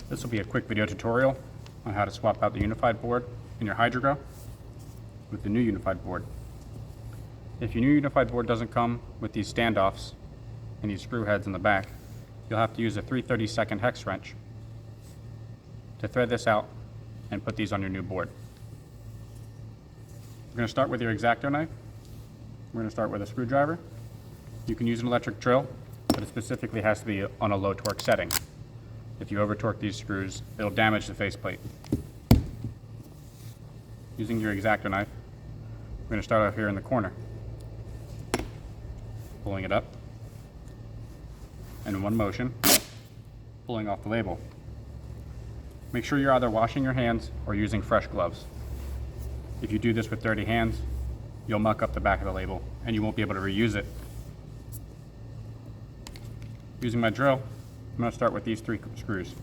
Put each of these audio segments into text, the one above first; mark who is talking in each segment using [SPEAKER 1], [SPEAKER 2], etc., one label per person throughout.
[SPEAKER 1] This will be a quick video tutorial on how to swap out the Unified board in your HydraGo with the new Unified board. If your new Unified board doesn't come with these standoffs and these screw heads in the back, you'll have to use a 3/32 hex wrench to thread this out and put these on your new board. We're going to start with your X-Acto knife. We're going to start with a screwdriver. You can use an electric drill, but it specifically has to be on a low torque setting. If you over torque these screws, it'll damage the faceplate. Using your X-Acto knife, we're going to start off here in the corner, pulling it up, and in one motion, pulling off the label. Make sure you're either washing your hands or using fresh gloves. If you do this with dirty hands, you'll muck up the back of the label and you won't be able to reuse it. Using my drill, I'm going to start with these 3 screws.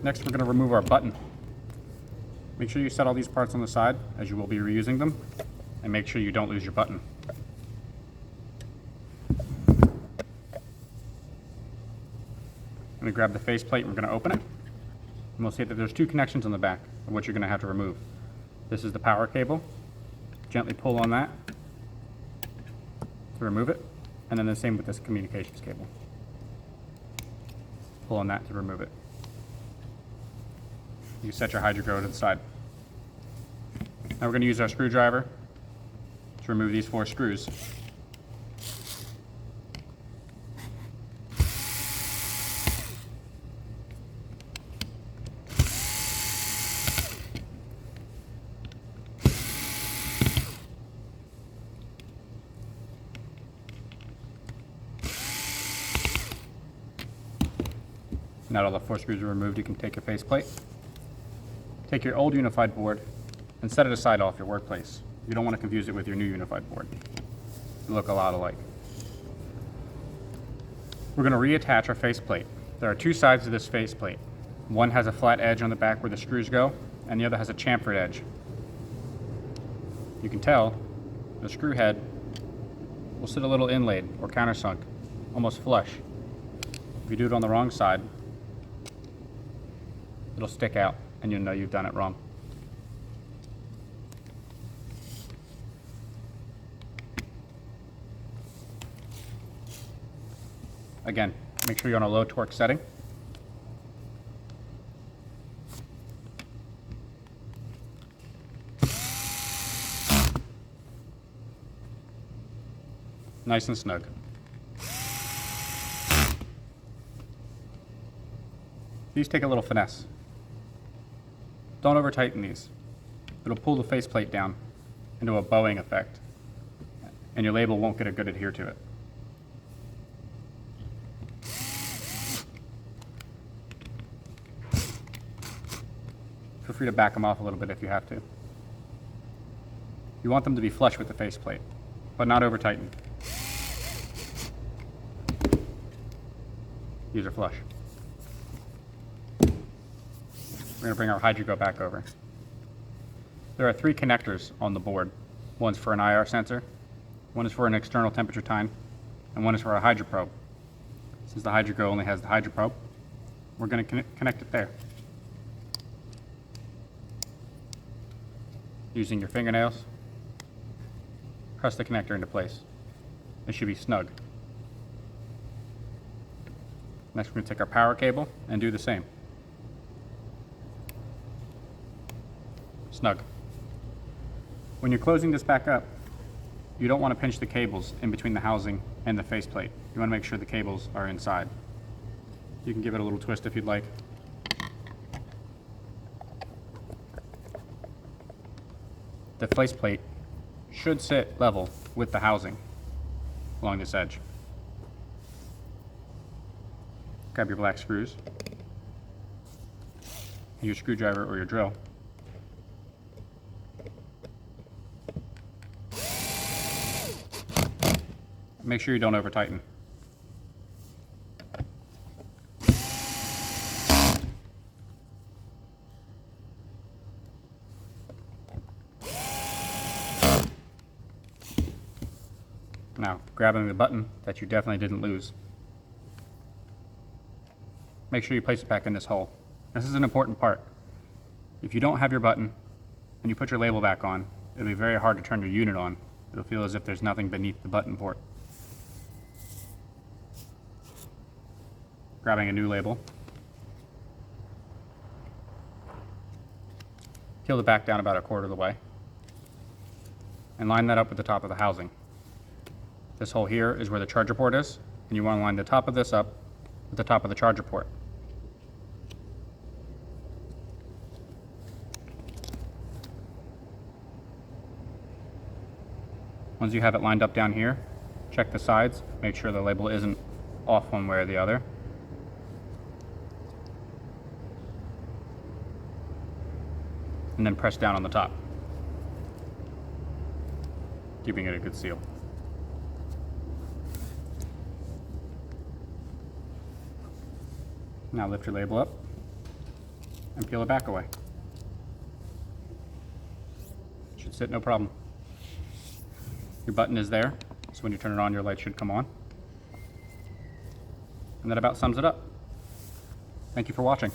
[SPEAKER 1] Next, we're going to remove our button. Make sure you set all these parts on the side, as you will be reusing them, and make sure you don't lose your button. I'm going to grab the faceplate and we're going to open it. And we'll see that there's 2 connections on the back of what you're going to have to remove. This is the power cable. Gently pull on that to remove it, and then the same with this communications cable. Pull on that to remove it. You set your HydraGo to the side. Now we're going to use our screwdriver to remove these 4 screws. Now that all the 4 screws are removed, you can take your faceplate. Take your old Unified board and set it aside off your workplace. You don't want to confuse it with your new Unified board. They look a lot alike. We're going to reattach our faceplate. There are 2 sides to this faceplate. One has a flat edge on the back where the screws go, and the other has a chamfered edge. You can tell the screw head will sit a little inlaid or countersunk, almost flush. If you do it on the wrong side, it'll stick out and you'll know you've done it wrong. Again, make sure you're on a low torque setting. Nice and snug. These take a little finesse. Don't over tighten these. It'll pull the faceplate down into a bowing effect, and your label won't get a good adhere to it. Feel free to back them off a little bit if you have to. You want them to be flush with the faceplate, but not over tightened. These are flush. We're going to bring our HydraGo back over. There are 3 connectors on the board. One's for an IR sensor, one is for an external temperature time, and one is for a Hydro probe. Since the HydraGo only has the Hydro probe, we're going to connect it there. Using your fingernails, press the connector into place. It should be snug. Next, we're going to take our power cable and do the same. Snug. When you're closing this back up, you don't want to pinch the cables in between the housing and the faceplate. You want to make sure the cables are inside. You can give it a little twist if you'd like. The faceplate should sit level with the housing along this edge. Grab your black screws, and your screwdriver or your drill. Make sure you don't over tighten. Now, grabbing the button that you definitely didn't lose, make sure you place it back in this hole. This is an important part. If you don't have your button and you put your label back on, it'll be very hard to turn your unit on. It'll feel as if there's nothing beneath the button port. Grabbing a new label, peel the back down about 1/4 of the way, and line that up with the top of the housing. This hole here is where the charger port is, and you want to line the top of this up with the top of the charger port. Once you have it lined up down here, check the sides, make sure the label isn't off one way or the other. And then press down on the top, giving it a good seal. Now lift your label up and peel it back away. Should sit no problem. Your button is there, so when you turn it on, your light should come on. And that about sums it up. Thank you for watching.